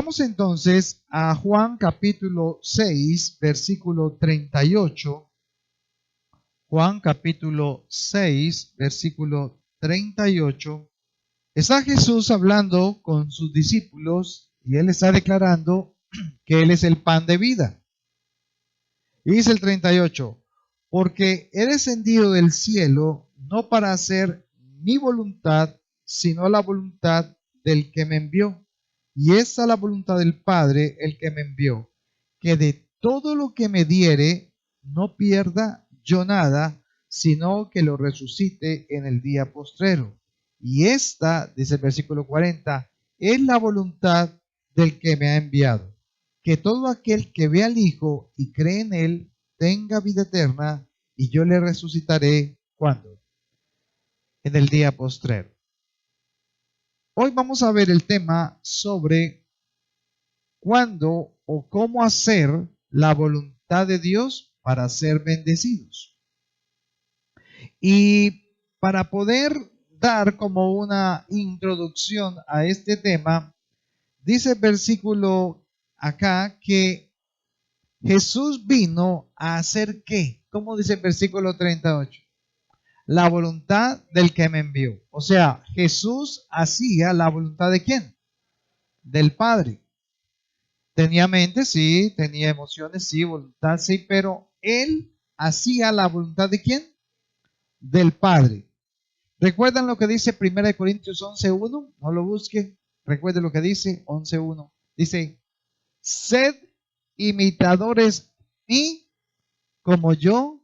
Vamos entonces a Juan capítulo 6, versículo 38. Juan capítulo 6, versículo 38. Está Jesús hablando con sus discípulos y Él está declarando que Él es el pan de vida. Y dice el 38, porque he descendido del cielo no para hacer mi voluntad, sino la voluntad del que me envió. Y esta es la voluntad del Padre, el que me envió, que de todo lo que me diere, no pierda yo nada, sino que lo resucite en el día postrero. Y esta, dice el versículo 40, es la voluntad del que me ha enviado, que todo aquel que ve al Hijo y cree en Él tenga vida eterna, y yo le resucitaré, ¿cuándo? En el día postrero. Hoy vamos a ver el tema sobre cuándo o cómo hacer la voluntad de Dios para ser bendecidos. Y para poder dar como una introducción a este tema, dice el versículo acá que Jesús vino a hacer ¿qué? ¿Cómo dice el versículo 38? La voluntad del que me envió. O sea, Jesús hacía la voluntad ¿de quién? Del Padre. Tenía mente, sí, tenía emociones, sí, voluntad, sí, pero Él hacía la voluntad ¿de quién? Del Padre. ¿Recuerdan lo que dice 1 Corintios 11:1? No lo busquen. Recuerden lo que dice 11:1. Dice, sed imitadores y como yo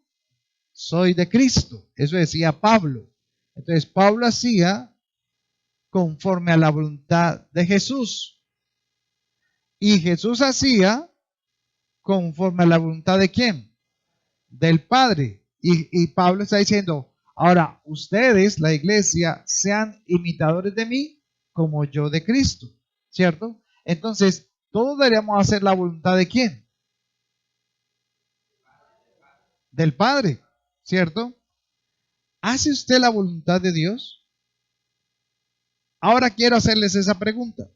soy de Cristo. Eso decía Pablo. Entonces Pablo hacía conforme a la voluntad de Jesús. Y Jesús hacía conforme a la voluntad de quién? Del Padre. Y Pablo está diciendo, ahora ustedes, la iglesia, sean imitadores de mí como yo de Cristo. ¿Cierto? Entonces, todos deberíamos hacer la voluntad de quién? Del Padre. ¿Cierto? ¿Hace usted la voluntad de Dios? Ahora quiero hacerles esa pregunta.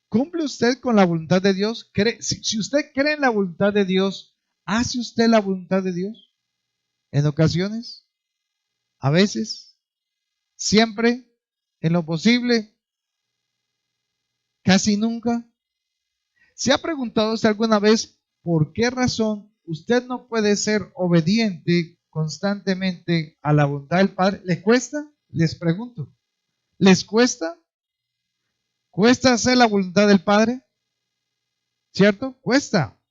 ¿Cumple usted con la voluntad de Dios? Si usted cree en la voluntad de Dios, ¿hace usted la voluntad de Dios? En ocasiones, a veces, siempre, en lo posible, casi nunca. ¿Se ha preguntado usted alguna vez por qué razón usted no puede ser obediente constantemente a la voluntad del Padre? ¿Le cuesta? Les pregunto. ¿Les cuesta? ¿Cuesta hacer la voluntad del Padre? ¿Cierto? Cuesta.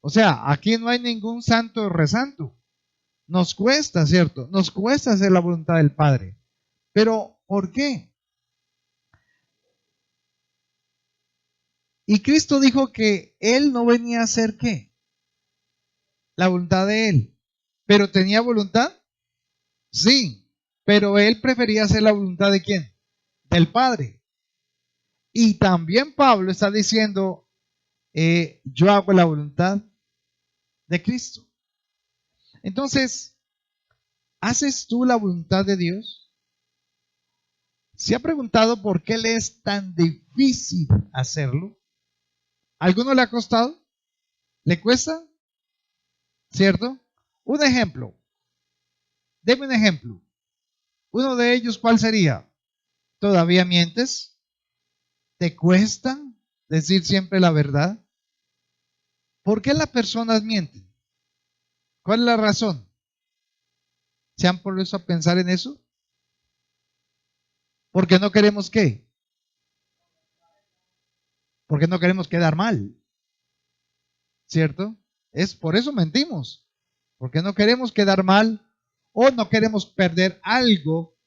O sea, aquí no hay ningún santo resanto. Nos cuesta, ¿cierto? Nos cuesta hacer la voluntad del Padre. Pero, ¿por qué? Y Cristo dijo que Él no venía a hacer ¿qué? La voluntad de Él. ¿Pero tenía voluntad? Sí. Pero Él prefería hacer la voluntad de ¿quién? Del Padre. Y también Pablo está diciendo, yo hago la voluntad de Cristo. Entonces, ¿haces tú la voluntad de Dios? ¿Se ha preguntado por qué le es tan difícil hacerlo? ¿A alguno le ha costado? ¿Le cuesta? ¿Cierto? Un ejemplo. Deme un ejemplo. Uno de ellos, ¿cuál sería? ¿Todavía mientes? ¿Te cuesta decir siempre la verdad? ¿Por qué las personas mienten? ¿Cuál es la razón? ¿Se han puesto a pensar en eso? Porque no queremos ¿qué? Porque no queremos quedar mal. ¿Cierto? Es por eso mentimos. Porque no queremos quedar mal o no queremos perder algo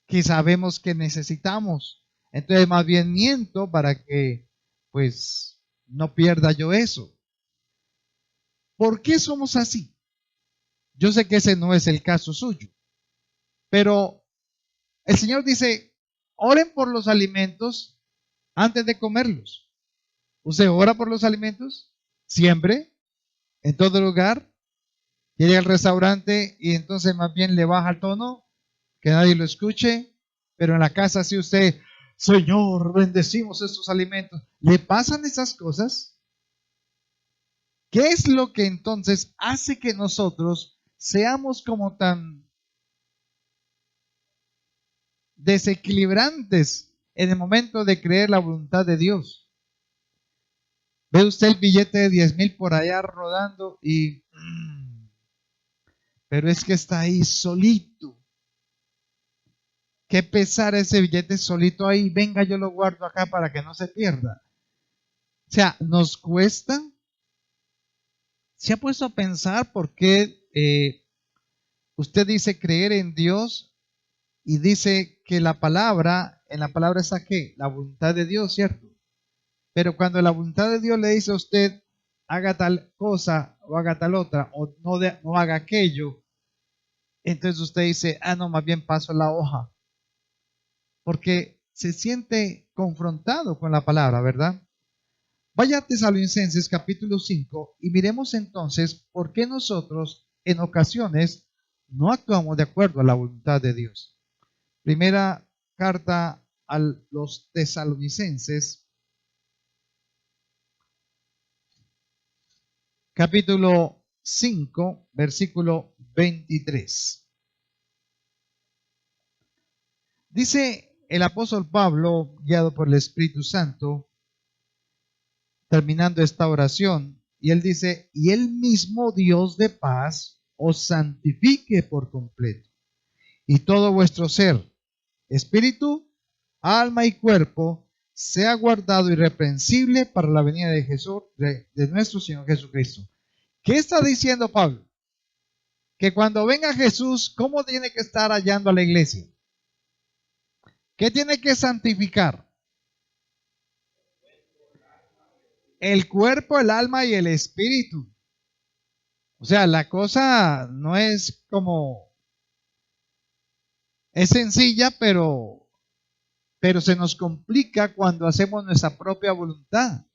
que sabemos que necesitamos. Entonces más bien miento para que pues no pierda yo eso. ¿Por qué somos así? Yo sé que ese no es el caso suyo, pero el Señor dice, oren por los alimentos antes de comerlos. ¿Usted ora por los alimentos? Siempre, en todo lugar. Llega al restaurante y entonces más bien le baja el tono, que nadie lo escuche, pero en la casa sí usted, Señor, bendecimos estos alimentos. ¿Le pasan esas cosas? ¿Qué es lo que entonces hace que nosotros seamos como tan desequilibrantes en el momento de creer la voluntad de Dios? Ve usted el billete de 10,000 por allá rodando y pero es que está ahí solito. Qué pesar ese billete solito ahí. Venga, yo lo guardo acá para que no se pierda. O sea, nos cuesta. ¿Se ha puesto a pensar por qué usted dice creer en Dios y dice que la palabra, en la palabra está qué? La voluntad de Dios, ¿cierto? Pero cuando la voluntad de Dios le dice a usted, haga tal cosa o haga tal otra, o no haga aquello, entonces usted dice, no, más bien paso la hoja. Porque se siente confrontado con la palabra, ¿verdad? Vaya a Tesalonicenses capítulo 5 y miremos entonces por qué nosotros en ocasiones no actuamos de acuerdo a la voluntad de Dios. Primera carta a los Tesalonicenses, capítulo 5, versículo 23. Dice el apóstol Pablo, guiado por el Espíritu Santo, terminando esta oración, y él dice, y el mismo Dios de paz os santifique por completo, y todo vuestro ser, espíritu, alma y cuerpo, sea guardado irreprensible para la venida de Jesús, de nuestro Señor Jesucristo. ¿Qué está diciendo Pablo? Que cuando venga Jesús, ¿cómo tiene que estar hallando a la iglesia? ¿Qué tiene que santificar? El cuerpo, el alma y el espíritu. O sea, la cosa no es como, es sencilla, pero se nos complica cuando hacemos nuestra propia voluntad.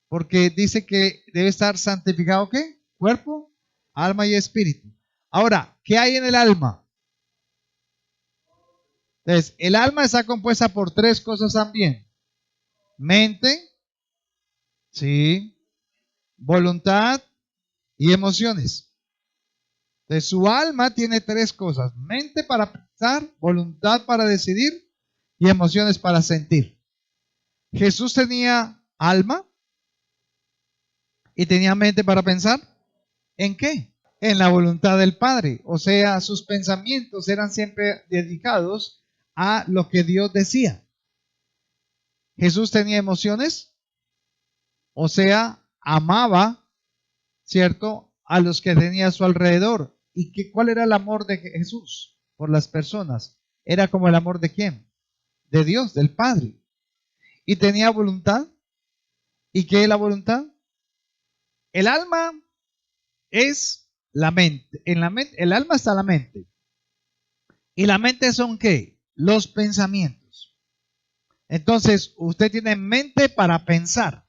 Porque dice que debe estar santificado, ¿qué? Cuerpo, alma y espíritu. Ahora, ¿qué hay en el alma? Entonces, el alma está compuesta por tres cosas también. Mente, sí, voluntad y emociones. Entonces, su alma tiene tres cosas. Mente para pensar, voluntad para decidir y emociones para sentir. Jesús tenía alma y tenía mente para pensar. ¿En qué? En la voluntad del Padre. O sea, sus pensamientos eran siempre dedicados a lo que Dios decía. Jesús tenía emociones, o sea, amaba, ¿cierto?, a los que tenía a su alrededor. ¿Y cuál era el amor de Jesús por las personas? Era como el amor de ¿quién? De Dios, del Padre. Y tenía voluntad. ¿Y qué es la voluntad? El alma es la mente. En la mente, el alma está la mente. ¿Y la mente son qué? Los pensamientos. Entonces, usted tiene mente para pensar.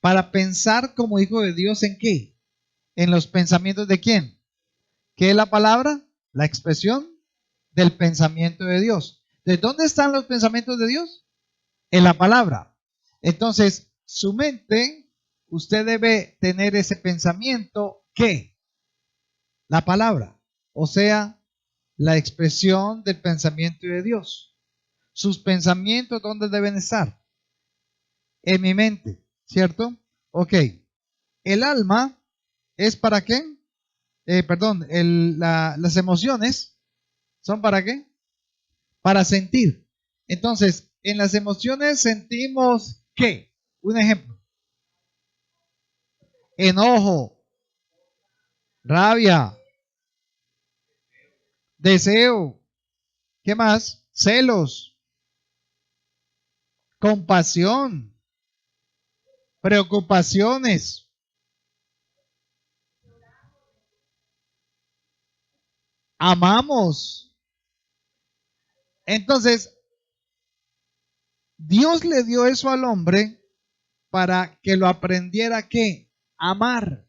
Para pensar como hijo de Dios ¿en qué? En los pensamientos de quién. ¿Qué es la palabra? La expresión del pensamiento de Dios. ¿De dónde están los pensamientos de Dios? En la palabra. Entonces, su mente, usted debe tener ese pensamiento que la palabra, o sea, la expresión del pensamiento de Dios. Sus pensamientos, ¿dónde deben estar? En mi mente, ¿cierto? Ok. El alma es para qué? Perdón, las emociones son para qué? Para sentir. Entonces, en las emociones sentimos ¿qué? Un ejemplo. Enojo, rabia, deseo, ¿qué más? Celos, compasión, preocupaciones. Amamos. Entonces, Dios le dio eso al hombre para que lo aprendiera ¿qué? Amar.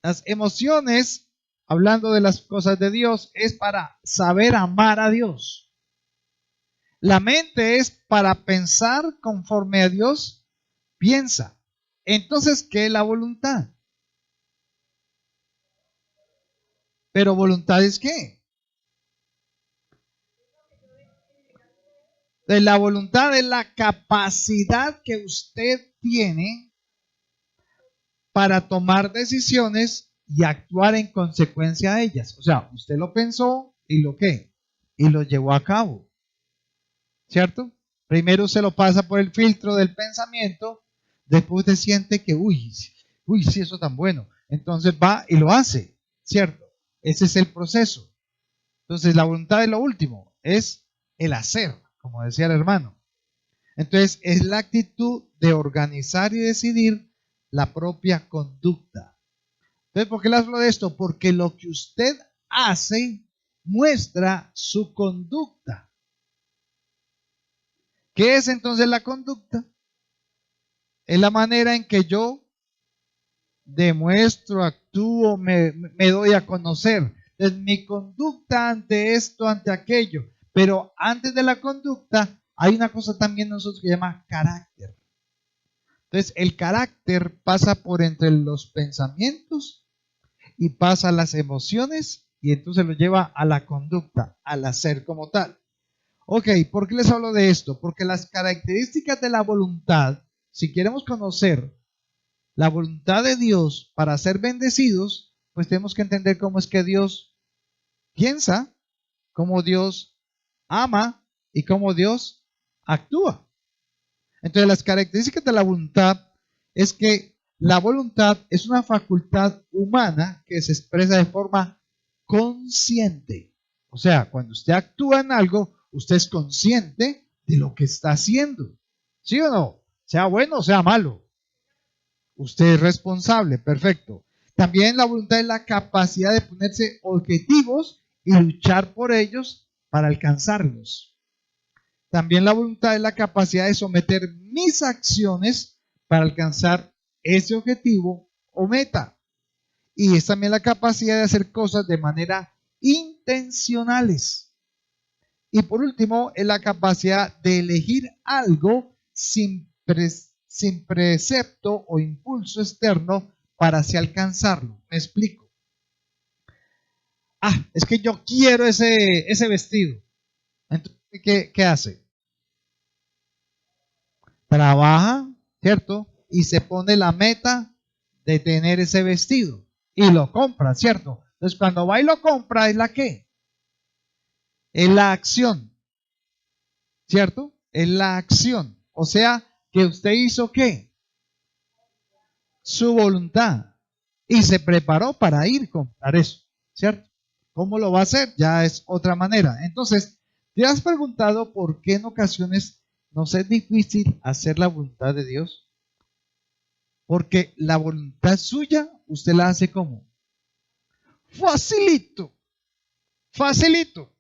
Las emociones, hablando de las cosas de Dios, es para saber amar a Dios. La mente es para pensar conforme a Dios piensa. Entonces, ¿qué es la voluntad? Pero voluntad es ¿qué? La voluntad es la capacidad que usted tiene para tomar decisiones y actuar en consecuencia a ellas. O sea, usted lo pensó y lo qué? Y lo llevó a cabo. ¿Cierto? Primero se lo pasa por el filtro del pensamiento, después usted siente que, sí, eso tan bueno. Entonces va y lo hace, ¿cierto? Ese es el proceso. Entonces la voluntad es lo último, es el hacer, como decía el hermano. Entonces es la actitud de organizar y decidir la propia conducta. Entonces, ¿por qué le hablo de esto? Porque lo que usted hace muestra su conducta. ¿Qué es entonces la conducta? Es la manera en que yo demuestro, actúo, me doy a conocer. Es mi conducta ante esto, ante aquello. Pero antes de la conducta hay una cosa también nosotros que se llama carácter. Entonces el carácter pasa por entre los pensamientos y pasa a las emociones y entonces lo lleva a la conducta, al hacer como tal. Ok, ¿por qué les hablo de esto? Porque las características de la voluntad, si queremos conocer la voluntad de Dios para ser bendecidos, pues tenemos que entender cómo es que Dios piensa, cómo Dios ama y cómo Dios actúa. Entonces, las características de la voluntad es que la voluntad es una facultad humana que se expresa de forma consciente. O sea, cuando usted actúa en algo, usted es consciente de lo que está haciendo. ¿Sí o no? Sea bueno o sea malo. Usted es responsable, perfecto. También la voluntad es la capacidad de ponerse objetivos y luchar por ellos para alcanzarlos. También la voluntad es la capacidad de someter mis acciones para alcanzar ese objetivo o meta. Y es también la capacidad de hacer cosas de manera intencionales. Y por último, es la capacidad de elegir algo sin precepto o impulso externo para así alcanzarlo. Me explico. Es que yo quiero ese vestido. Entonces, ¿qué hace? Trabaja, ¿cierto? Y se pone la meta de tener ese vestido. Y lo compra, ¿cierto? Entonces, cuando va y lo compra, ¿es la qué? Es la acción, ¿cierto? Es la acción. O sea, que usted hizo ¿qué? Su voluntad y se preparó para ir a comprar eso, ¿cierto? ¿Cómo lo va a hacer? Ya es otra manera. Entonces, ¿te has preguntado por qué en ocasiones nos es difícil hacer la voluntad de Dios? Porque la voluntad suya, usted la hace como facilito, facilito.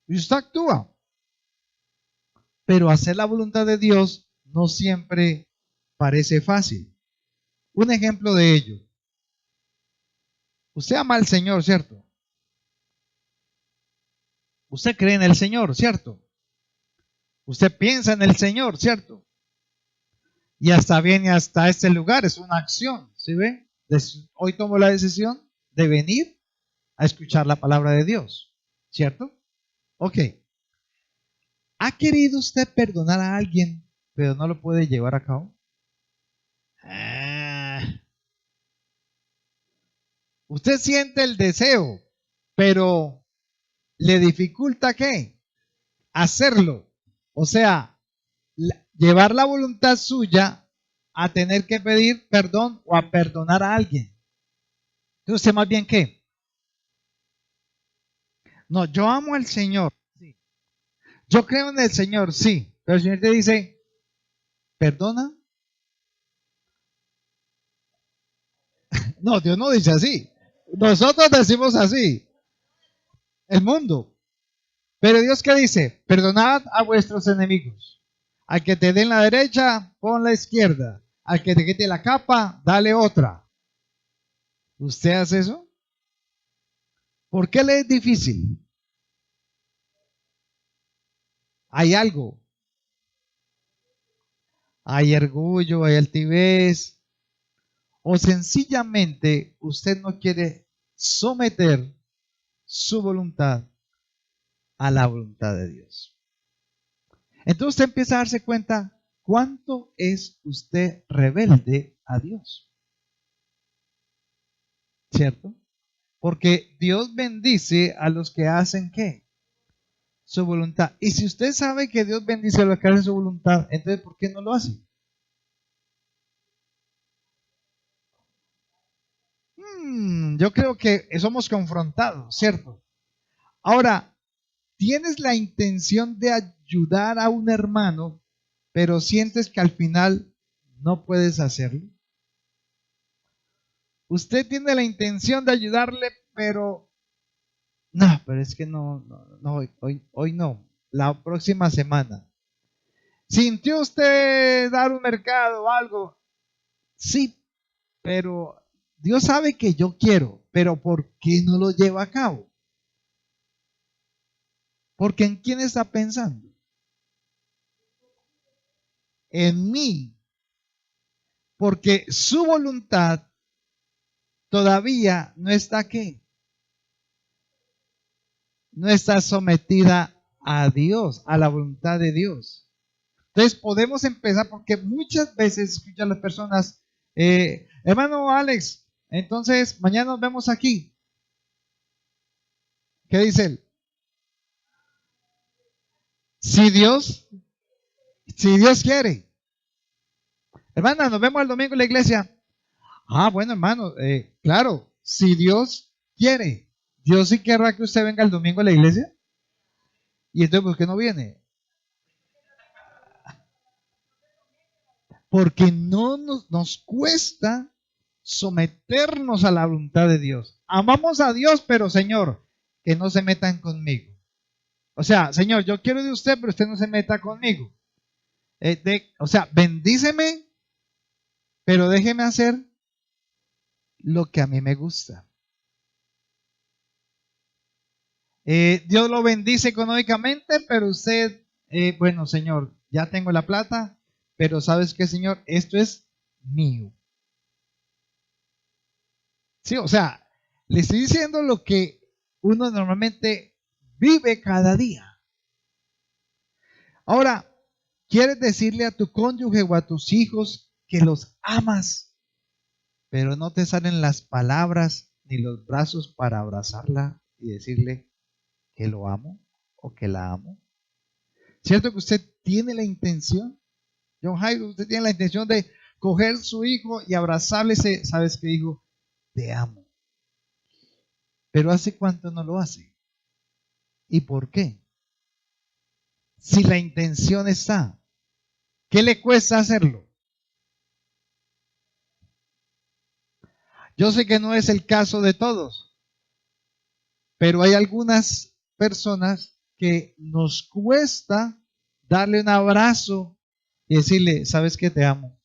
Y usted actúa. Pero hacer la voluntad de Dios no siempre parece fácil. Un ejemplo de ello. Usted ama al Señor, ¿cierto? Usted cree en el Señor, ¿cierto? Usted piensa en el Señor, ¿cierto? Y hasta viene hasta este lugar, es una acción, ¿sí ve? Hoy tomo la decisión de venir a escuchar la palabra de Dios, ¿cierto? Ok. ¿Ha querido usted perdonar a alguien, pero no lo puede llevar a cabo? Ah, usted siente el deseo, pero le dificulta ¿qué? Hacerlo. O sea, llevar la voluntad suya a tener que pedir perdón o a perdonar a alguien. Entonces, ¿usted más bien qué? No, yo amo al Señor. Sí. Yo creo en el Señor, sí. Pero el Señor te dice, ¿perdona? No, Dios no dice así. Nosotros decimos así, el mundo. Pero Dios qué dice, perdonad a vuestros enemigos. Al que te den la derecha, pon la izquierda. Al que te quite la capa, dale otra. ¿Usted hace eso? ¿Por qué le es difícil? hay algo. Hay orgullo, hay altivez, o sencillamente usted no quiere someter su voluntad a la voluntad de Dios. Entonces usted empieza a darse cuenta cuánto es usted rebelde a Dios, ¿cierto? Porque Dios bendice a los que hacen ¿qué? Su voluntad. Y si usted sabe que Dios bendice a los que hacen su voluntad, entonces ¿por qué no lo hace? Yo creo que somos confrontados, ¿cierto? Ahora, tienes la intención de ayudar a un hermano, pero sientes que al final no puedes hacerlo. Usted tiene la intención de ayudarle, pero no, pero es que no, hoy no, la próxima semana. ¿Sintió usted dar un mercado o algo? Sí, pero Dios sabe que yo quiero, pero ¿por qué no lo lleva a cabo? Porque ¿en quién está pensando? En mí, porque su voluntad todavía no está aquí, no está sometida a Dios, a la voluntad de Dios. Entonces podemos empezar porque muchas veces escuchan las personas, hermano Alex, entonces mañana nos vemos aquí. ¿Qué dice él? Si Dios, si Dios quiere. Hermana, nos vemos el domingo en la iglesia. Ah, bueno, hermano, claro, si Dios quiere. Dios sí querrá que usted venga el domingo a la iglesia. Y entonces, ¿por qué no viene? Porque no nos cuesta someternos a la voluntad de Dios. Amamos a Dios, pero Señor, que no se metan conmigo. O sea, Señor, yo quiero de usted, pero usted no se meta conmigo. O sea, bendíceme, pero déjeme hacer lo que a mí me gusta. Dios lo bendice económicamente, pero usted, bueno, Señor, ya tengo la plata, pero ¿sabes qué, Señor? Esto es mío. Sí, o sea, le estoy diciendo lo que uno normalmente vive cada día. Ahora, ¿quieres decirle a tu cónyuge o a tus hijos que los amas, pero no te salen las palabras ni los brazos para abrazarla y decirle que lo amo o que la amo? ¿Cierto que usted tiene la intención? John Jairo, usted tiene la intención de coger su hijo y abrazarle, ¿sabes qué, hijo? Te amo. Pero ¿hace cuánto no lo hace? ¿Y por qué? Si la intención está, ¿qué le cuesta hacerlo? Yo sé que no es el caso de todos, pero hay algunas personas que nos cuesta darle un abrazo y decirle, ¿sabes qué? Te amo.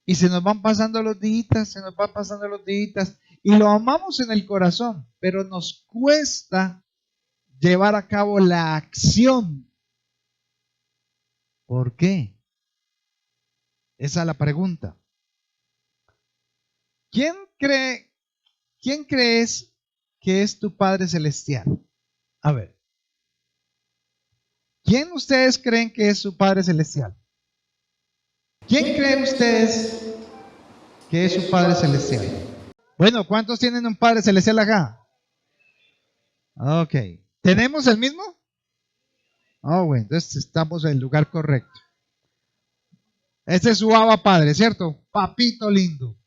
Y se nos van pasando los días, se nos van pasando los días, y lo amamos en el corazón, pero nos cuesta llevar a cabo la acción. ¿Por qué? Esa es la pregunta. ¿Quién cree, quién crees que es tu Padre Celestial? A ver, ¿quién ustedes creen que es su Padre Celestial? ¿Quién creen ustedes que es su Padre Celestial? Bueno, ¿cuántos tienen un Padre Celestial acá? Ok. ¿Tenemos el mismo? Oh, bueno, entonces estamos en el lugar correcto. Este es su Abba Padre, ¿cierto? Papito lindo.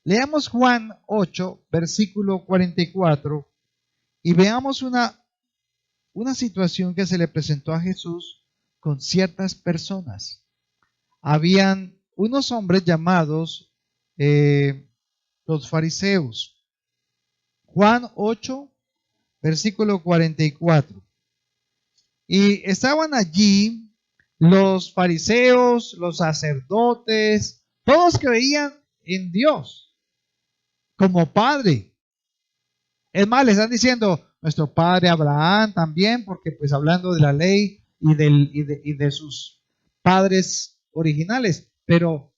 Leamos Juan 8, versículo 44, y veamos una situación que se le presentó a Jesús con ciertas personas. Habían unos hombres llamados los fariseos. Juan 8, versículo 44. Y estaban allí los fariseos, los sacerdotes, todos creían en Dios como Padre. Es más, le están diciendo, nuestro padre Abraham también, porque pues hablando de la ley y de sus padres originales. Pero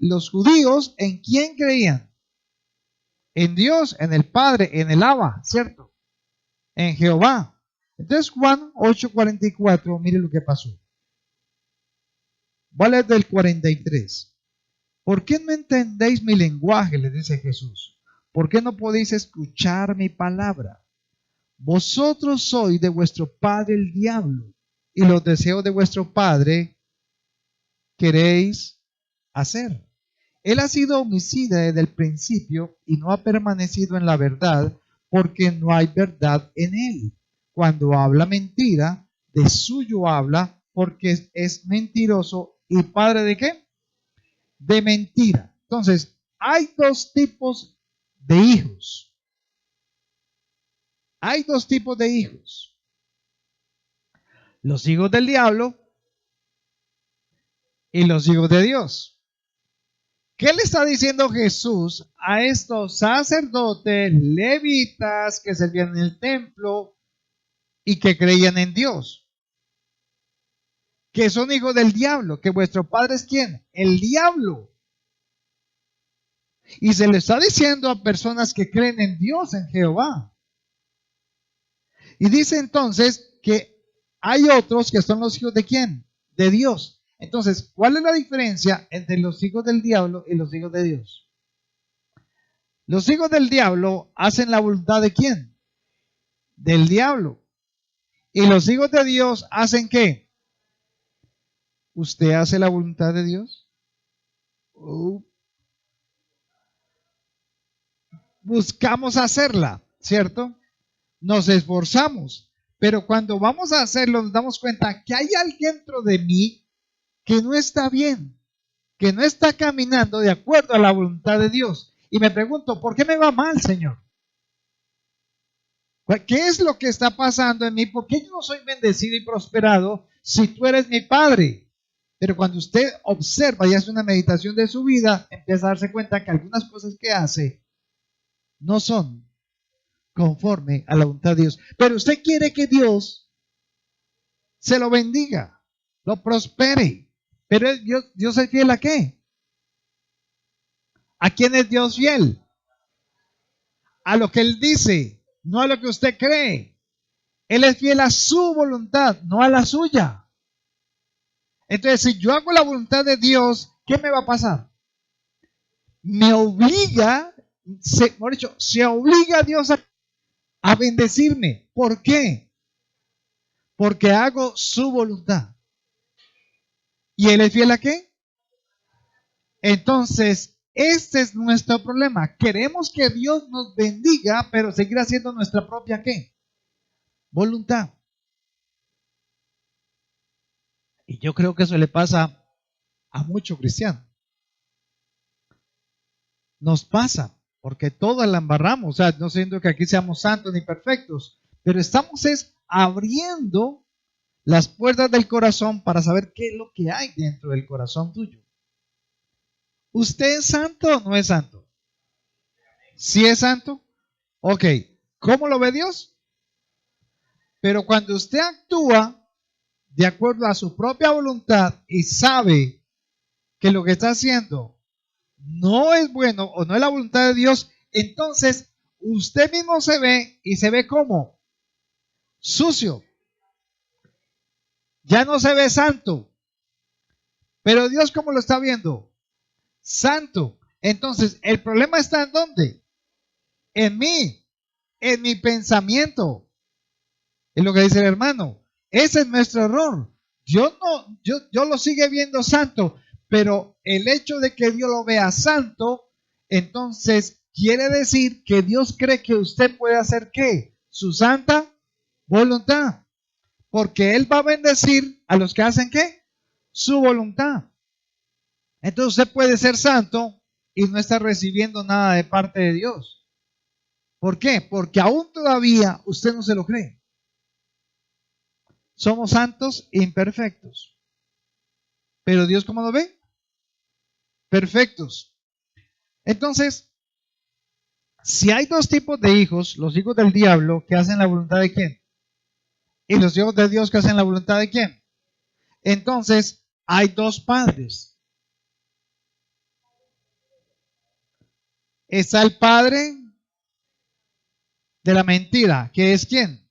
los judíos, ¿en quién creían? En Dios, en el Padre, en el Abba, ¿cierto? En Jehová. Entonces Juan 8:44, mire lo que pasó. Vale del 43. ¿Por qué no entendéis mi lenguaje? Le dice Jesús. ¿Por qué no podéis escuchar mi palabra? Vosotros sois de vuestro padre el diablo, y los deseos de vuestro padre queréis hacer. Él ha sido homicida desde el principio y no ha permanecido en la verdad, porque no hay verdad en él. Cuando habla mentira, de suyo habla, porque es mentiroso y padre de ¿qué? De mentira. Entonces, hay dos tipos de hijos. Hay dos tipos de hijos. Los hijos del diablo y los hijos de Dios. ¿Qué le está diciendo Jesús a estos sacerdotes levitas que servían en el templo y que creían en Dios? Que son hijos del diablo, que vuestro padre es ¿quién? El diablo. Y se le está diciendo a personas que creen en Dios, en Jehová. Y dice entonces que hay otros que son los hijos de ¿quién? De Dios. Entonces, ¿cuál es la diferencia entre los hijos del diablo y los hijos de Dios? Los hijos del diablo hacen la voluntad de ¿quién? Del diablo. ¿Y los hijos de Dios hacen qué? ¿Usted hace la voluntad de Dios? Buscamos hacerla, ¿cierto? Nos esforzamos, pero cuando vamos a hacerlo nos damos cuenta que hay alguien dentro de mí que no está bien, que no está caminando de acuerdo a la voluntad de Dios. Y me pregunto, ¿por qué me va mal, Señor? ¿Qué es lo que está pasando en mí? ¿Por qué yo no soy bendecido y prosperado si tú eres mi Padre? Pero cuando usted observa y hace una meditación de su vida, empieza a darse cuenta que algunas cosas que hace no son conforme a la voluntad de Dios. Pero usted quiere que Dios se lo bendiga, lo prospere. Pero Dios es fiel ¿a qué? ¿A quién es Dios fiel? A lo que Él dice, no a lo que usted cree. Él es fiel a su voluntad, no a la suya. Entonces, si yo hago la voluntad de Dios, ¿qué me va a pasar? Me obliga, por dicho, se obliga a Dios a bendecirme. ¿Por qué? Porque hago su voluntad. ¿Y Él es fiel a qué? Entonces, este es nuestro problema. Queremos que Dios nos bendiga, pero seguir haciendo nuestra propia ¿qué? Voluntad. Y yo creo que eso le pasa a muchos cristianos. Nos pasa, porque todas la embarramos. O sea, no siento que aquí seamos santos ni perfectos, pero estamos abriendo las puertas del corazón para saber qué es lo que hay dentro del corazón tuyo. ¿Usted es santo o no es santo? ¿Sí es santo? Ok. ¿Cómo lo ve Dios? Pero cuando usted actúa de acuerdo a su propia voluntad y sabe que lo que está haciendo no es bueno o no es la voluntad de Dios, entonces usted mismo se ve y se ve como sucio. Ya no se ve santo. Pero Dios, ¿cómo lo está viendo? Santo. Entonces, ¿el problema está en dónde? En mí, en mi pensamiento. Es lo que dice el hermano. Ese es nuestro error. Yo lo sigue viendo santo, pero el hecho de que Dios lo vea santo, entonces quiere decir que Dios cree que usted puede hacer ¿qué? Su santa voluntad. Porque Él va a bendecir a los que hacen ¿qué? Su voluntad. Entonces usted puede ser santo y no está recibiendo nada de parte de Dios. ¿Por qué? Porque aún todavía usted no se lo cree. Somos santos e imperfectos. Pero Dios, ¿cómo lo ve? Perfectos. Entonces, Si hay dos tipos de hijos, los hijos del diablo que hacen la voluntad de quién, y los hijos de Dios que hacen la voluntad de quién. Entonces, hay dos padres. Está el padre de la mentira, que es quién,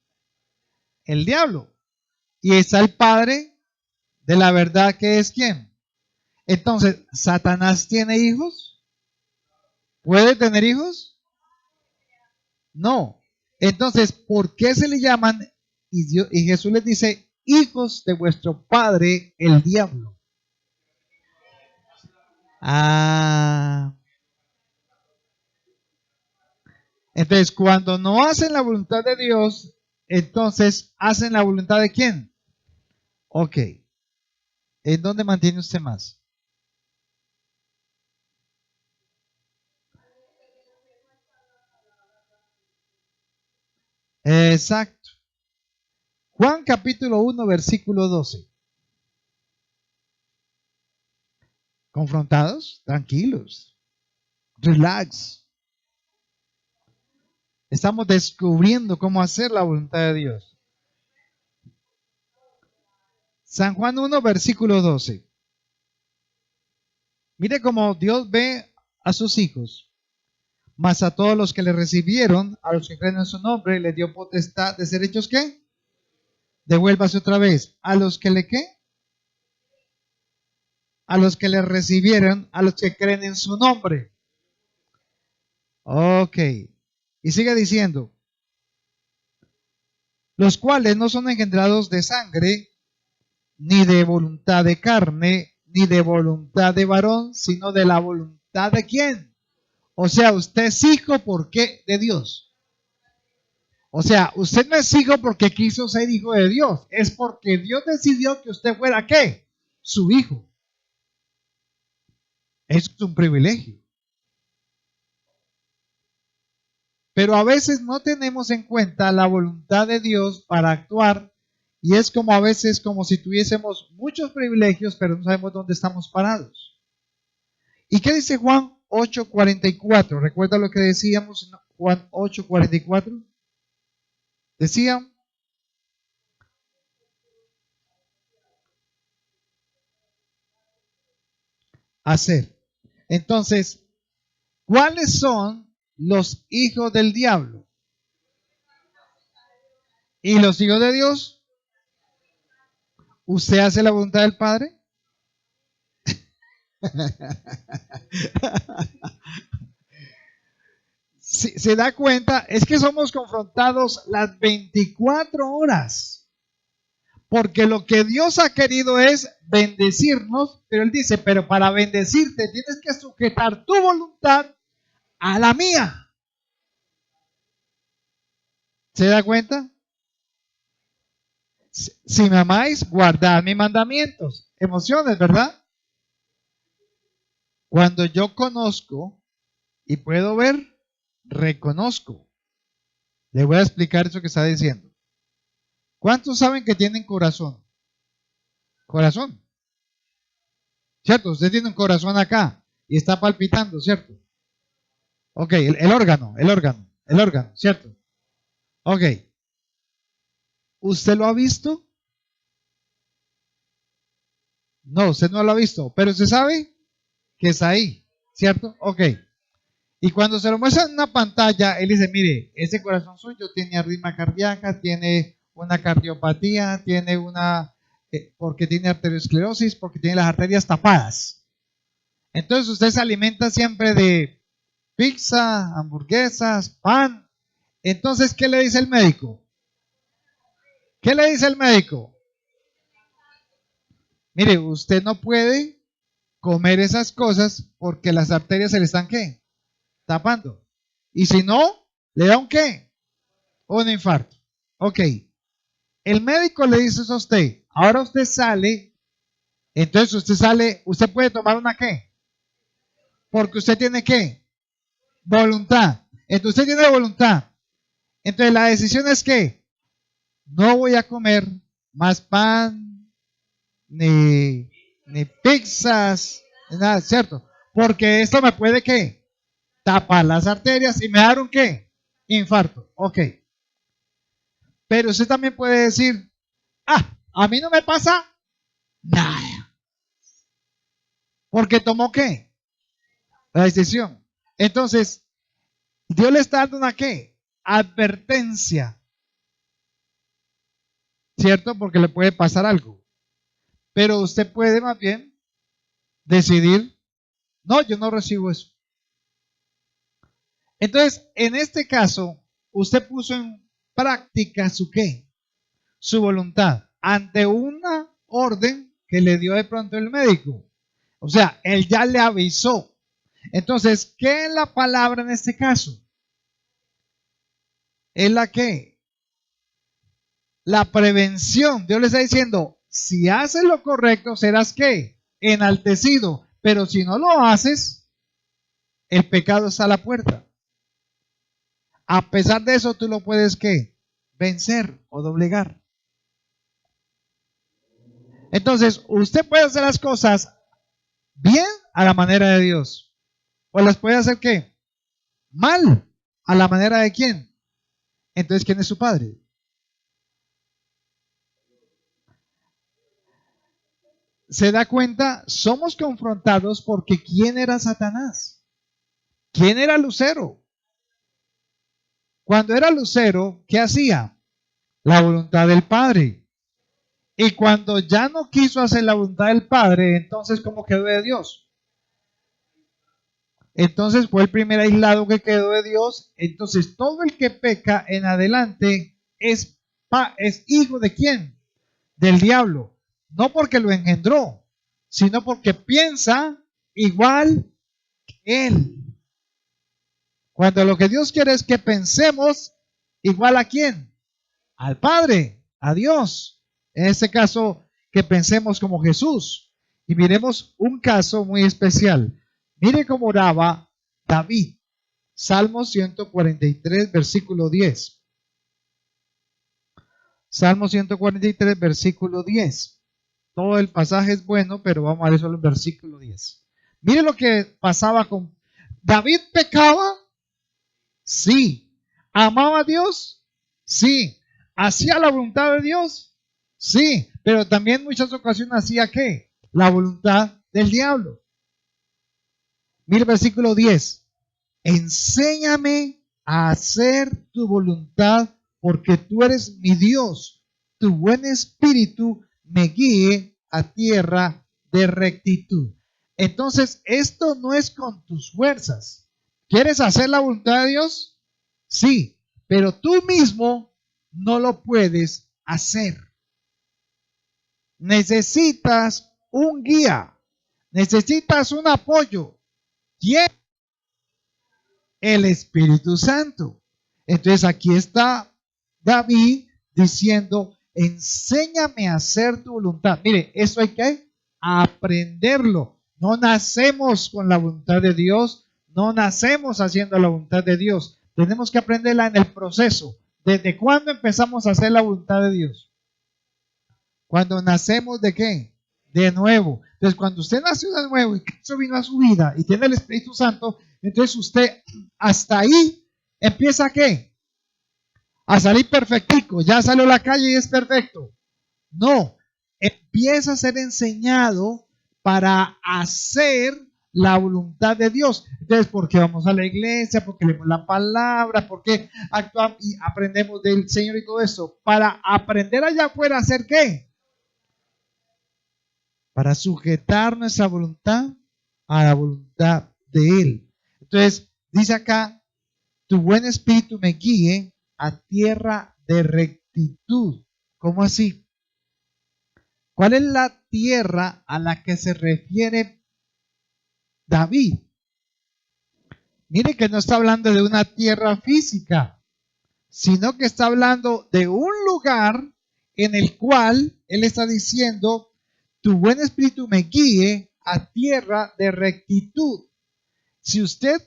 el diablo. Y está el padre de la verdad, que es quién. Entonces, ¿Satanás tiene hijos? ¿Puede tener hijos? No. Entonces, ¿por qué se le llaman? Y Jesús les dice, hijos de vuestro padre, el diablo. Ah. Entonces, cuando no hacen la voluntad de Dios, entonces hacen la voluntad de quién. Ok. ¿En dónde mantiene usted más? Exacto. Juan capítulo 1, versículo 12. ¿Confrontados? Tranquilos. Relax. Estamos descubriendo cómo hacer la voluntad de Dios. San Juan 1, versículo 12. Mire cómo Dios ve a sus hijos. Mas a todos los que le recibieron, a los que creen en su nombre, le dio potestad de ser hechos ¿qué? Devuélvase otra vez. ¿A los que le qué? A los que le recibieron, a los que creen en su nombre. Ok. Y sigue diciendo, los cuales no son engendrados de sangre, ni de voluntad de carne, ni de voluntad de varón, sino de la voluntad de quién. O sea, usted es hijo, ¿por qué? De Dios. O sea, usted no es hijo porque quiso ser hijo de Dios, es porque Dios decidió que usted fuera ¿qué? Su hijo. Eso es un privilegio. Pero a veces no tenemos en cuenta la voluntad de Dios para actuar y es como a veces como si tuviésemos muchos privilegios, pero no sabemos dónde estamos parados. ¿Y qué dice Juan 8:44? ¿Recuerda lo que decíamos en Juan 8:44? Decía, hacer. Entonces, ¿cuáles son los hijos del diablo? ¿Y los hijos de Dios? ¿Usted hace la voluntad del Padre? Si se da cuenta, es que somos confrontados las 24 horas. Porque lo que Dios ha querido es bendecirnos, pero Él dice, pero para bendecirte tienes que sujetar tu voluntad a la mía. ¿Se da cuenta? Si me amáis, guardad mis mandamientos. Emociones, ¿verdad? Cuando yo conozco y puedo ver, reconozco. Le voy a explicar eso que está diciendo. ¿Cuántos saben que tienen corazón? Corazón. ¿Cierto? Usted tiene un corazón acá y está palpitando, ¿cierto? Ok, el órgano, ¿cierto? Ok. ¿Usted lo ha visto? No, usted no lo ha visto, pero usted sabe que está ahí, ¿cierto? Ok. Y cuando se lo muestra en una pantalla, él dice, mire, ese corazón suyo tiene arritmia cardíaca, tiene una cardiopatía, tiene una, porque tiene arteriosclerosis, porque tiene las arterias tapadas. Entonces usted se alimenta siempre de pizza, hamburguesas, pan. Entonces, ¿qué le dice el médico? ¿Qué le dice el médico? Mire, usted no puede comer esas cosas porque las arterias se le están ¿qué? Tapando. Y si no, le da un ¿qué? Un infarto. Ok. El médico le dice eso a usted. Ahora usted sale. Entonces usted sale. Usted puede tomar una ¿qué? Porque usted tiene ¿qué? Voluntad. Entonces usted tiene voluntad. Entonces la decisión es que no voy a comer más pan, ni pizzas, ni nada, ¿cierto? Porque esto me puede ¿qué? tapar las arterias y me daron ¿qué? Infarto. Ok. Pero usted también puede decir, a mí no me pasa nada. Porque tomó ¿qué? La decisión. Entonces, Dios le está dando una ¿qué? Advertencia. ¿Cierto? Porque le puede pasar algo. Pero usted puede más bien decidir, no, yo no recibo eso. Entonces, en este caso, usted puso en práctica su qué? Su voluntad ante una orden que le dio de pronto el médico. O sea, él ya le avisó. Entonces, ¿qué es la palabra en este caso? Es la que, la prevención. Dios le está diciendo, si haces lo correcto, serás ¿qué? Enaltecido. Pero si no lo haces, el pecado está a la puerta. A pesar de eso, tú lo puedes ¿qué? Vencer o doblegar. Entonces, usted puede hacer las cosas bien a la manera de Dios. O las puede hacer ¿qué? Mal a la manera de quién. Entonces, ¿quién es su padre? Se da cuenta, somos confrontados porque ¿quién era Satanás? ¿Quién era Lucero? Cuando era Lucero, ¿qué hacía? La voluntad del Padre. Y cuando ya no quiso hacer la voluntad del Padre, entonces ¿cómo quedó de Dios? Entonces fue el primer aislado que quedó de Dios. Entonces todo el que peca en adelante es hijo de quién? Del diablo. No porque lo engendró, sino porque piensa igual que él. Cuando lo que Dios quiere es que pensemos igual a quién? Al Padre, a Dios. En este caso, que pensemos como Jesús. Y miremos un caso muy especial. Mire cómo oraba David. Salmo 143, versículo 10. Salmo 143, versículo 10. Todo el pasaje es bueno, pero vamos a ver solo el versículo 10. Mire lo que pasaba con David. ¿Pecaba? Sí. ¿Amaba a Dios? Sí. ¿Hacía la voluntad de Dios? Sí. Pero también en muchas ocasiones hacía ¿qué? La voluntad del diablo. Mire el versículo 10. Enséñame a hacer tu voluntad, porque tú eres mi Dios. Tu buen espíritu me guíe a tierra de rectitud. Entonces, esto no es con tus fuerzas. ¿Quieres hacer la voluntad de Dios? Sí, pero tú mismo no lo puedes hacer. Necesitas un guía, necesitas un apoyo. ¿Quién? El Espíritu Santo. Entonces aquí está David diciendo, enséñame a hacer tu voluntad. Mire, eso hay que aprenderlo. No nacemos con la voluntad de Dios, no nacemos haciendo la voluntad de Dios. Tenemos que aprenderla en el proceso. ¿Desde cuándo empezamos a hacer la voluntad de Dios? Cuando nacemos de qué? De nuevo. Entonces, cuando usted nació de nuevo y Cristo vino a su vida y tiene el Espíritu Santo, entonces usted hasta ahí empieza a qué? A salir perfectico. Ya salió a la calle y es perfecto. No, empieza a ser enseñado para hacer la voluntad de Dios. Entonces, ¿por qué vamos a la iglesia? ¿Por qué leemos la palabra? ¿Por qué actuamos y aprendemos del Señor y todo eso? Para aprender allá afuera a hacer qué? Para sujetar nuestra voluntad a la voluntad de Él. Entonces, dice acá, tu buen espíritu me guíe a tierra de rectitud. ¿Cómo así? ¿Cuál es la tierra a la que se refiere David? Mire que no está hablando de una tierra física, sino que está hablando de un lugar en el cual él está diciendo, tu buen espíritu me guíe a tierra de rectitud. Si usted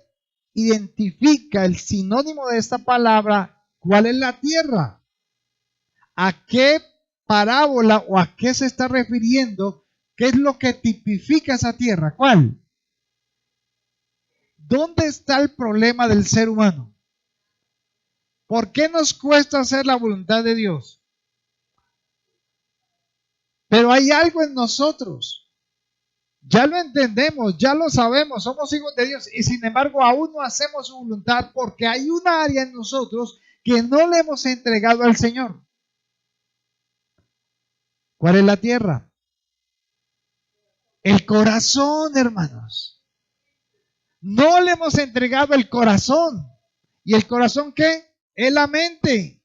identifica el sinónimo de esta palabra, ¿cuál es la tierra? ¿A qué parábola o a qué se está refiriendo? ¿Qué es lo que tipifica esa tierra? ¿Cuál? ¿Dónde está el problema del ser humano? ¿Por qué nos cuesta hacer la voluntad de Dios? Pero hay algo en nosotros. Ya lo entendemos, ya lo sabemos, somos hijos de Dios y sin embargo aún no hacemos su voluntad porque hay una área en nosotros que no le hemos entregado al Señor. ¿Cuál es la tierra? El corazón, hermanos. No le hemos entregado el corazón. ¿Y el corazón qué? Es la mente,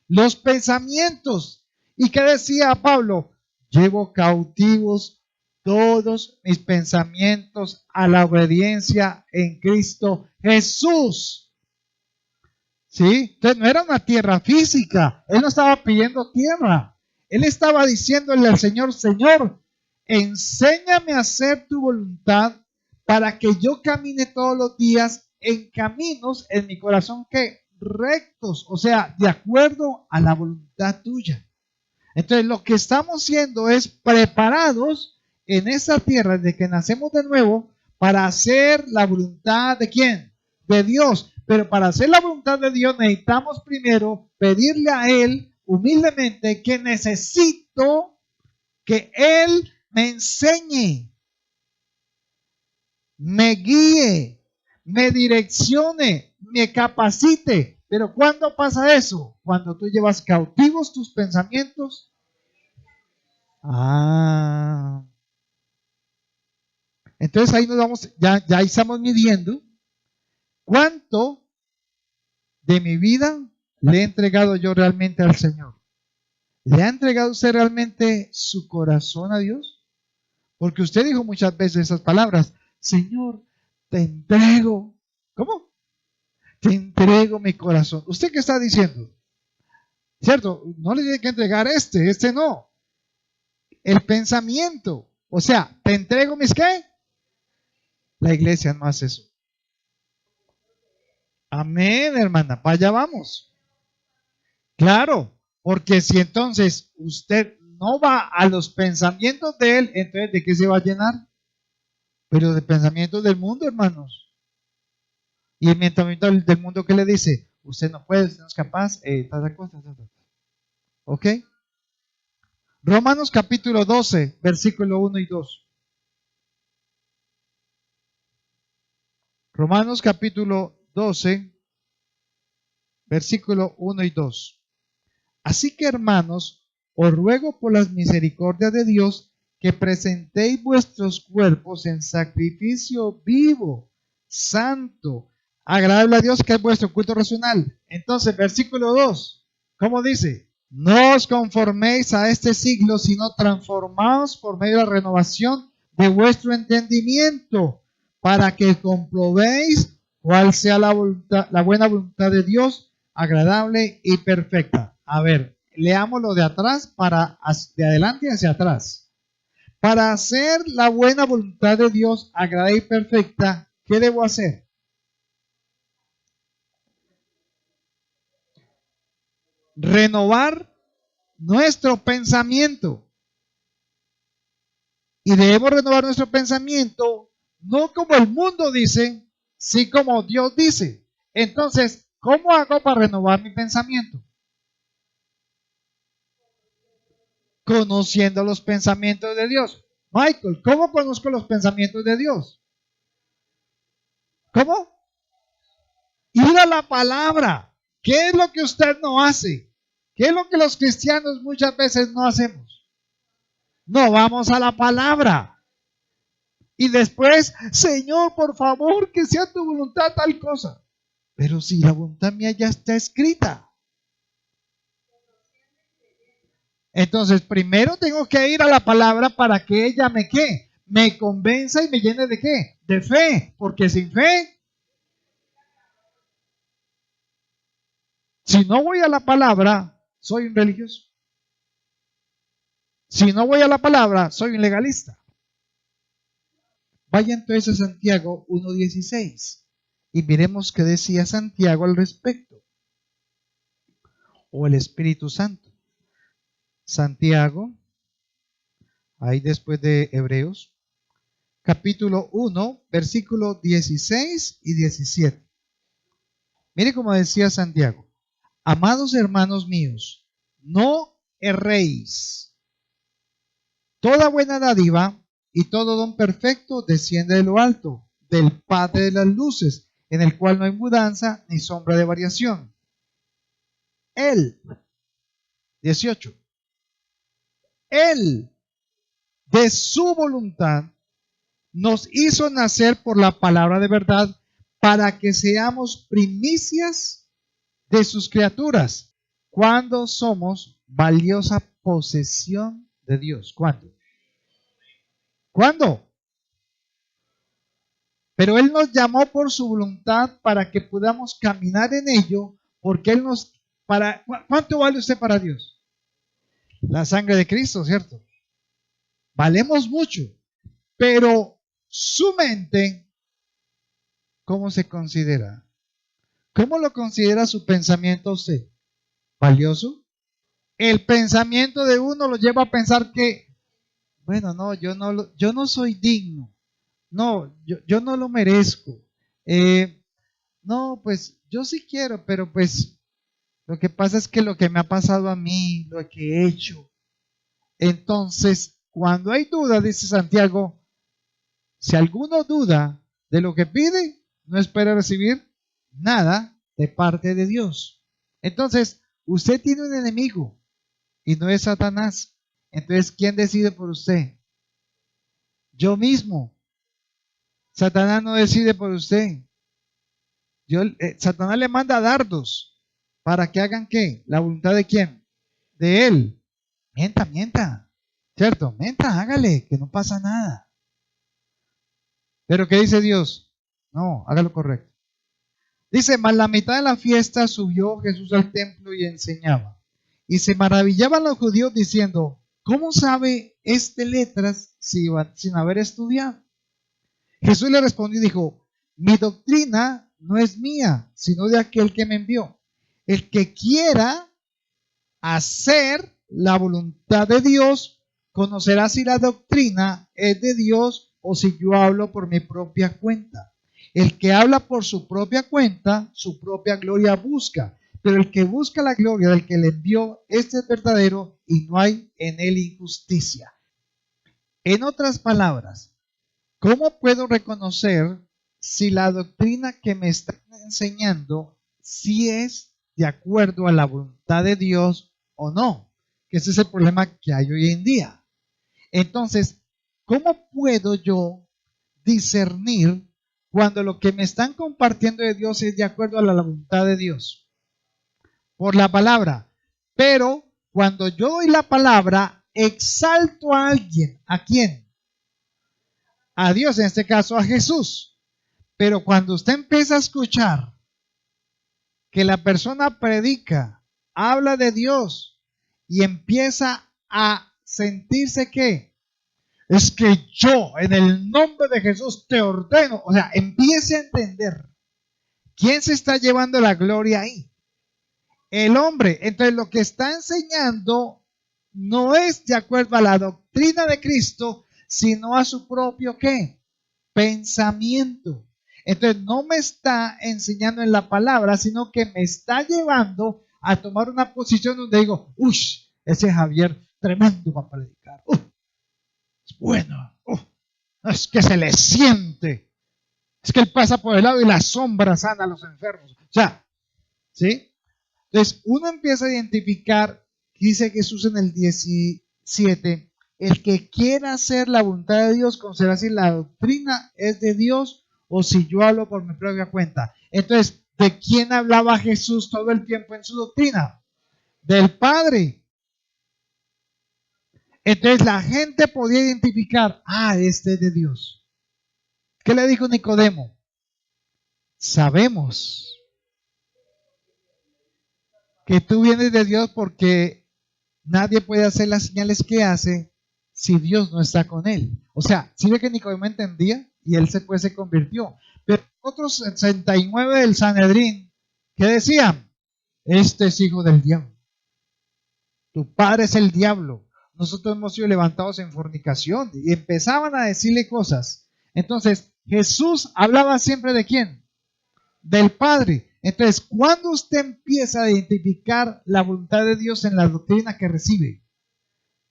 los pensamientos. ¿Y qué decía Pablo? Llevo cautivos todos mis pensamientos a la obediencia en Cristo Jesús. ¿Sí? Entonces no era una tierra física. Él no estaba pidiendo tierra. Él estaba diciéndole al Señor, Señor, enséñame a hacer tu voluntad para que yo camine todos los días en caminos en mi corazón que rectos, o sea, de acuerdo a la voluntad tuya. Entonces, lo que estamos haciendo es preparados en esa tierra desde que nacemos de nuevo para hacer la voluntad de quién? De Dios. Pero para hacer la voluntad de Dios necesitamos primero pedirle a Él humildemente que necesito que Él me enseñe, me guíe, me direccione, me capacite. Pero ¿cuándo pasa eso? Cuando tú llevas cautivos tus pensamientos. Ah, entonces ahí nos vamos, ya estamos midiendo cuánto de mi vida le he entregado yo realmente al Señor. ¿Le ha entregado usted realmente su corazón a Dios? Porque usted dijo muchas veces esas palabras, Señor, te entrego. ¿Cómo? Te entrego mi corazón. ¿Usted qué está diciendo? ¿Cierto? No le tiene que entregar este no. El pensamiento. O sea, ¿te entrego mis qué? La iglesia no hace eso. Amén, hermana. Para allá vamos. Claro, porque si entonces usted no va a los pensamientos de él, entonces ¿de qué se va a llenar? Pero de pensamientos del mundo, hermanos. Y el pensamiento del mundo que le dice, usted no puede, usted no es capaz, tal cosa, tal, tal. ¿Ok? Romanos capítulo 12, versículo 1 y 2. Romanos capítulo 12, versículo 1 y 2. Así que, hermanos, os ruego por las misericordias de Dios que presentéis vuestros cuerpos en sacrificio vivo, santo, agradable a Dios, que es vuestro culto racional. Entonces, versículo 2, ¿cómo dice? No os conforméis a este siglo, sino transformaos por medio de la renovación de vuestro entendimiento, para que comprobéis cuál sea la buena voluntad de Dios, agradable y perfecta. A ver, leámoslo de atrás de adelante hacia atrás. Para hacer la buena voluntad de Dios, agradable y perfecta, ¿qué debo hacer? Renovar nuestro pensamiento. Y debemos renovar nuestro pensamiento, no como el mundo dice, sino como Dios dice. Entonces, ¿cómo hago para renovar mi pensamiento? Conociendo los pensamientos de Dios. Michael, ¿cómo conozco los pensamientos de Dios? ¿Cómo? Ir a la palabra. ¿Qué es lo que usted no hace? ¿Qué es lo que los cristianos muchas veces no hacemos? No vamos a la palabra. Y después, Señor, por favor, que sea tu voluntad tal cosa. Pero si la voluntad mía ya está escrita. Entonces, primero tengo que ir a la palabra para que ella me qué, me convenza y me llene de qué, de fe. Porque sin fe, si no voy a la palabra, soy un religioso. Si no voy a la palabra, soy un legalista. Vaya entonces a Santiago 1:16 y miremos qué decía Santiago al respecto, o el Espíritu Santo. Santiago, ahí después de Hebreos, capítulo 1, versículos 16 y 17. Mire cómo decía Santiago: amados hermanos míos, no erréis. Toda buena dádiva y todo don perfecto desciende de lo alto, del Padre de las luces, en el cual no hay mudanza ni sombra de variación. Él, 18, Él, de su voluntad, nos hizo nacer por la palabra de verdad para que seamos primicias de sus criaturas, cuando somos valiosa posesión de Dios. ¿Cuándo? ¿Cuándo? Pero Él nos llamó por su voluntad para que podamos caminar en ello, porque Él nos... ¿Cuánto vale usted para Dios? La sangre de Cristo, ¿cierto? Valemos mucho, pero su mente, ¿cómo se considera? ¿Cómo lo considera su pensamiento usted? ¿Valioso? El pensamiento de uno lo lleva a pensar que, bueno, no, yo no soy digno. No, yo no lo merezco. No, pues yo sí quiero, pero pues lo que pasa es que lo que me ha pasado a mí, lo que he hecho. Entonces, cuando hay duda, dice Santiago, si alguno duda de lo que pide, no espera recibir nada de parte de Dios. Entonces, usted tiene un enemigo y no es Satanás. Entonces, ¿quién decide por usted? Yo mismo. Satanás no decide por usted. Satanás le manda dardos para que hagan ¿qué? ¿La voluntad de quién? De él. Mienta, mienta. ¿Cierto? Mienta, hágale, que no pasa nada. Pero ¿qué dice Dios? No, hágalo correcto. Dice, mas la mitad de la fiesta subió Jesús al templo y enseñaba. Y se maravillaban los judíos diciendo, ¿cómo sabe este letras sin haber estudiado? Jesús le respondió y dijo, mi doctrina no es mía, sino de aquel que me envió. El que quiera hacer la voluntad de Dios, conocerá si la doctrina es de Dios o si yo hablo por mi propia cuenta. El que habla por su propia cuenta, su propia gloria busca, pero el que busca la gloria del que le envió, este es verdadero y no hay en él injusticia. En otras palabras, ¿cómo puedo reconocer si la doctrina que me están enseñando si es de acuerdo a la voluntad de Dios o no? Que ese es el problema que hay hoy en día. Entonces, ¿cómo puedo yo discernir cuando lo que me están compartiendo de Dios es de acuerdo a la voluntad de Dios? Por la palabra. Pero cuando yo doy la palabra, exalto a alguien. ¿A quién? A Dios, en este caso a Jesús. Pero cuando usted empieza a escuchar que la persona predica, habla de Dios y empieza a sentirse que es que yo en el nombre de Jesús te ordeno, o sea, empiece a entender quién se está llevando la gloria ahí. El hombre. Entonces lo que está enseñando no es de acuerdo a la doctrina de Cristo, sino a su propio ¿qué? Pensamiento. Entonces no me está enseñando en la palabra, sino que me está llevando a tomar una posición donde digo, uy, ese Javier tremendo para predicar. Es bueno. Es que se le siente. Es que él pasa por el lado y la sombra sana a los enfermos. O sea, ¿sí? Entonces uno empieza a identificar, dice Jesús en el 17, el que quiera hacer la voluntad de Dios, considera si la doctrina es de Dios o si yo hablo por mi propia cuenta. Entonces, ¿de quién hablaba Jesús todo el tiempo en su doctrina? Del Padre. Entonces la gente podía identificar, este es de Dios. ¿Qué le dijo Nicodemo? Sabemos que tú vienes de Dios porque nadie puede hacer las señales que hace si Dios no está con él. O sea, si ve que Nicodemo entendía y él se convirtió. Pero otros 69 del Sanedrín, ¿qué decían? Este es hijo del diablo. Tu padre es el diablo. Nosotros hemos sido levantados en fornicación. Y empezaban a decirle cosas. Entonces, Jesús hablaba siempre ¿de quién? Del Padre. Entonces, cuando usted empieza a identificar la voluntad de Dios en la doctrina que recibe,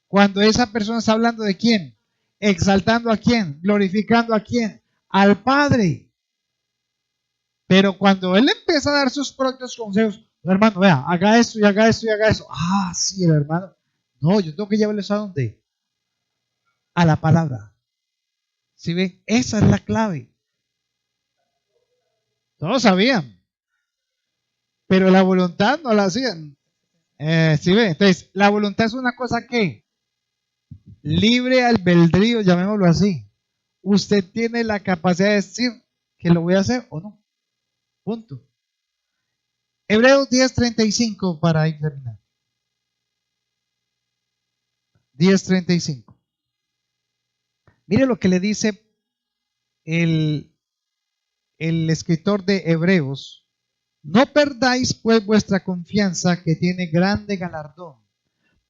cuando esa persona está hablando ¿de quién? Exaltando a quién, glorificando a quién, al Padre. Pero cuando él empieza a dar sus propios consejos, hermano, vea, haga esto y haga esto y haga eso. Ah, sí, el hermano. No, yo tengo que llevarles a dónde? A la palabra. ¿Sí ve? Esa es la clave. Todos sabían, pero la voluntad no la hacían. ¿Sí ve? Entonces, la voluntad es una cosa que libre albedrío, llamémoslo así. Usted tiene la capacidad de decir que lo voy a hacer o no. Punto. Hebreos 10:35 para ir terminando. 10:35. Mire lo que le dice el escritor de Hebreos. No perdáis pues vuestra confianza, que tiene grande galardón,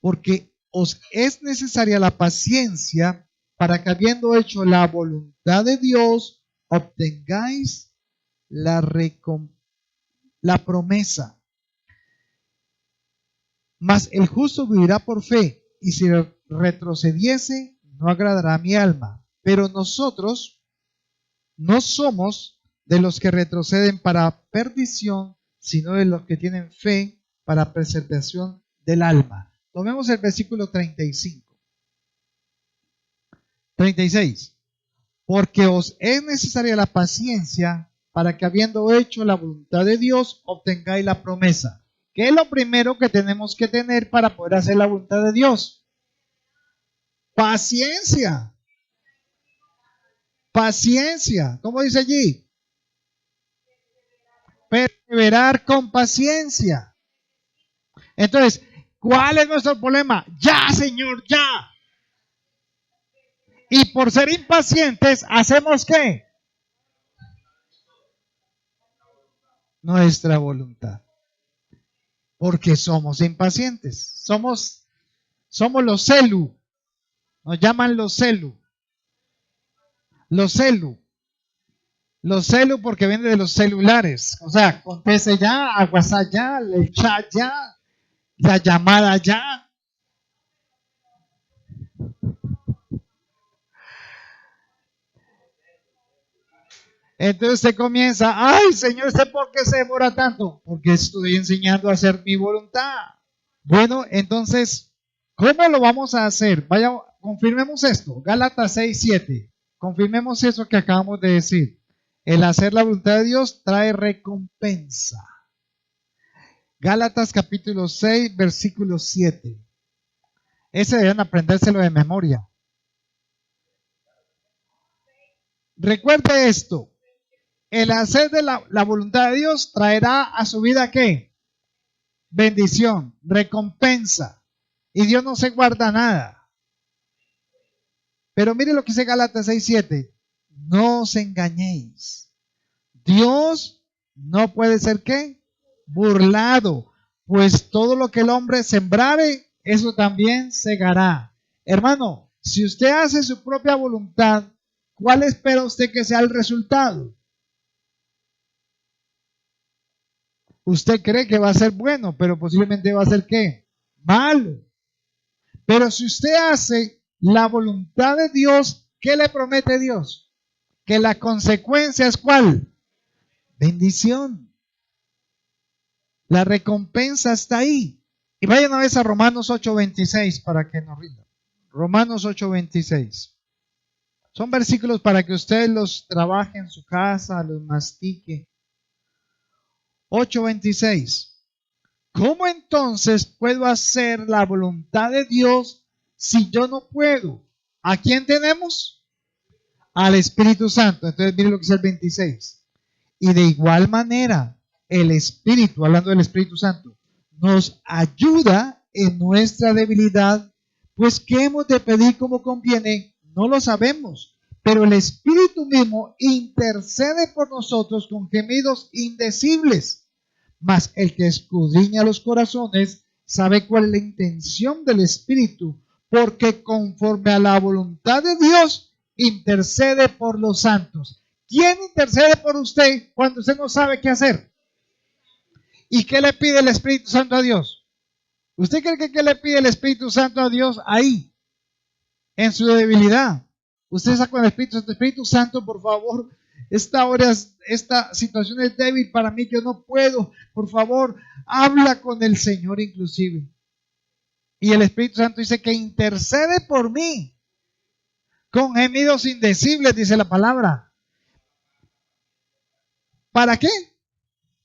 porque os es necesaria la paciencia, para que habiendo hecho la voluntad de Dios, obtengáis la promesa. Mas el justo vivirá por fe, y si retrocediese, no agradará a mi alma. Pero nosotros no somos de los que retroceden para perdición, sino de los que tienen fe para preservación del alma. Tomemos el versículo 35. 36. Porque os es necesaria la paciencia, para que habiendo hecho la voluntad de Dios, obtengáis la promesa. ¿Qué es lo primero que tenemos que tener para poder hacer la voluntad de Dios? Paciencia. Paciencia. ¿Cómo dice allí? Perseverar con paciencia. Entonces, ¿cuál es nuestro problema? Ya, Señor, ya. Y por ser impacientes, ¿hacemos qué? Nuestra voluntad. Porque somos impacientes. Somos los celu. Nos llaman los celu. Los celu. Los celu porque viene de los celulares. O sea, conteste ya, a WhatsApp ya, el chat ya, la llamada ya. Entonces usted comienza, ay Señor, ¿usted por qué se demora tanto? Porque estoy enseñando a hacer mi voluntad. Bueno, entonces, ¿cómo lo vamos a hacer? Vaya, confirmemos esto. Gálatas 6:7. Confirmemos eso que acabamos de decir. El hacer la voluntad de Dios trae recompensa. Gálatas capítulo 6, versículo 7. Ese deben aprendérselo de memoria. Recuerde esto. El hacer de la voluntad de Dios traerá a su vida ¿qué? Bendición, recompensa. Y Dios no se guarda nada. Pero mire lo que dice Gálatas 6:7. No os engañéis. Dios no puede ser ¿qué? Burlado. Pues todo lo que el hombre sembrare, eso también segará. Hermano, si usted hace su propia voluntad, ¿cuál espera usted que sea el resultado? Usted cree que va a ser bueno, pero posiblemente va a ser ¿qué? Malo. Pero si usted hace la voluntad de Dios, ¿qué le promete Dios? Que la consecuencia es ¿cuál? Bendición. La recompensa está ahí. Y vayan a ver a Romanos 8:26 para que nos rindan. Romanos 8:26. Son versículos para que usted los trabaje en su casa, los mastique. 8:26. ¿Cómo entonces puedo hacer la voluntad de Dios si yo no puedo? ¿A quién tenemos? Al Espíritu Santo. Entonces mire lo que dice el 26. Y de igual manera, el Espíritu, hablando del Espíritu Santo, nos ayuda en nuestra debilidad, pues ¿qué hemos de pedir como conviene? No lo sabemos, pero el Espíritu mismo intercede por nosotros con gemidos indecibles. Mas el que escudriña los corazones sabe cuál es la intención del Espíritu, porque conforme a la voluntad de Dios, intercede por los santos. ¿Quién intercede por usted cuando usted no sabe qué hacer? ¿Y qué le pide el Espíritu Santo a Dios? ¿Usted cree que qué le pide el Espíritu Santo a Dios ahí, en su debilidad? Usted está con el Espíritu Santo, por favor, esta situación es débil para mí, yo no puedo, por favor, habla con el Señor inclusive. Y el Espíritu Santo dice que intercede por mí, con gemidos indecibles, dice la palabra. ¿Para qué?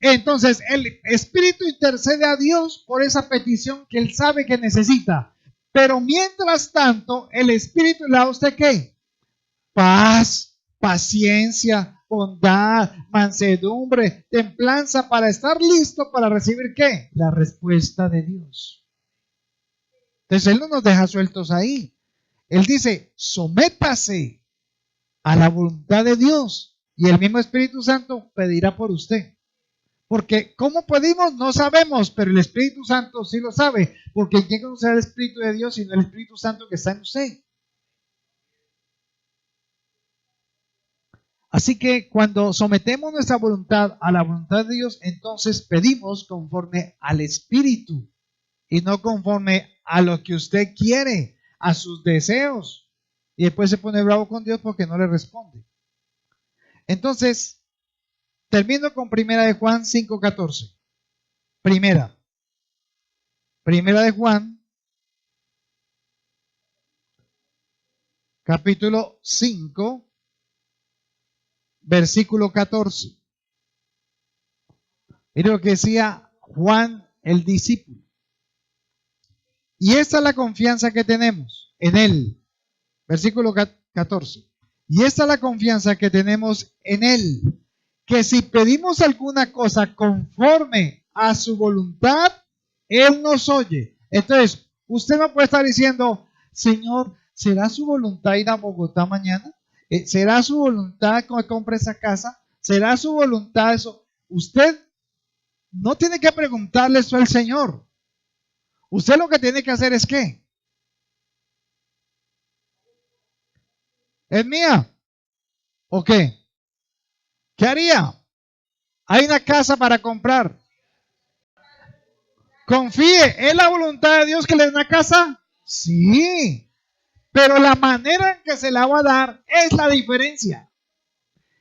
Entonces, el Espíritu intercede a Dios por esa petición que Él sabe que necesita. Pero mientras tanto, el Espíritu le da a usted ¿qué? Paz, paciencia, bondad, mansedumbre, templanza para estar listo para recibir ¿qué? La respuesta de Dios. Entonces, Él no nos deja sueltos ahí. Él dice, sométase a la voluntad de Dios y el mismo Espíritu Santo pedirá por usted. Porque ¿cómo pedimos? No sabemos, pero el Espíritu Santo sí lo sabe. Porque ¿quién conoce el Espíritu de Dios sino el Espíritu Santo que está en usted? Así que cuando sometemos nuestra voluntad a la voluntad de Dios, entonces pedimos conforme al Espíritu y no conforme a lo que usted quiere, a sus deseos. Y después se pone bravo con Dios porque no le responde. Entonces, termino con Primera de Juan 5:14. Primera de Juan, capítulo 5, versículo 14. Mire lo que decía Juan el discípulo. Y esta es la confianza que tenemos en Él. Versículo 14. Y esta es la confianza que tenemos en Él, que si pedimos alguna cosa conforme a su voluntad, Él nos oye. Entonces, usted no puede estar diciendo, Señor, ¿será su voluntad ir a Bogotá mañana? ¿Será su voluntad que compre esa casa? ¿Será su voluntad eso? Usted no tiene que preguntarle eso al Señor. Usted lo que tiene que hacer es ¿qué? ¿Es mía? ¿O qué? ¿Qué haría? Hay una casa para comprar. Confíe, ¿es la voluntad de Dios que le dé una casa? Sí, pero la manera en que se la va a dar es la diferencia.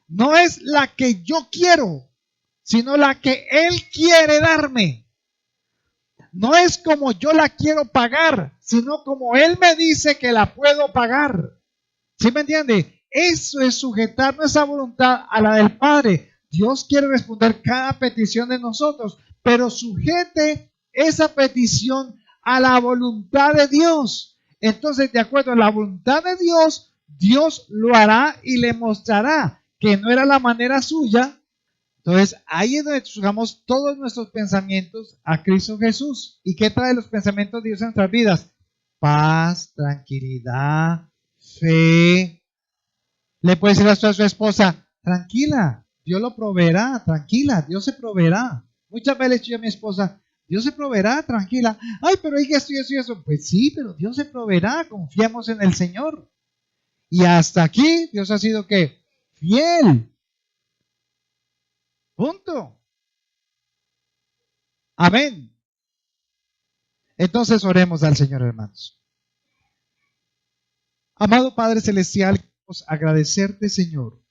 No es la que yo quiero, sino la que Él quiere darme. No es como yo la quiero pagar, sino como Él me dice que la puedo pagar. ¿Sí me entiende? Eso es sujetar nuestra voluntad a la del Padre. Dios quiere responder cada petición de nosotros, pero sujete esa petición a la voluntad de Dios. Entonces, de acuerdo a la voluntad de Dios, Dios lo hará y le mostrará que no era la manera suya. Entonces, ahí es donde sujamos todos nuestros pensamientos a Cristo Jesús. ¿Y qué trae los pensamientos de Dios en nuestras vidas? Paz, tranquilidad, fe. Le puede decir a su esposa, tranquila, Dios lo proveerá, tranquila, Dios se proveerá. Muchas veces le he dicho a mi esposa, Dios se proveerá, tranquila. Ay, pero hay que esto y eso y eso. Pues sí, pero Dios se proveerá, confiamos en el Señor. Y hasta aquí Dios ha sido ¿qué? Fiel. Punto. Amén. Entonces oremos al Señor, hermanos. Amado Padre Celestial, queremos agradecerte, Señor,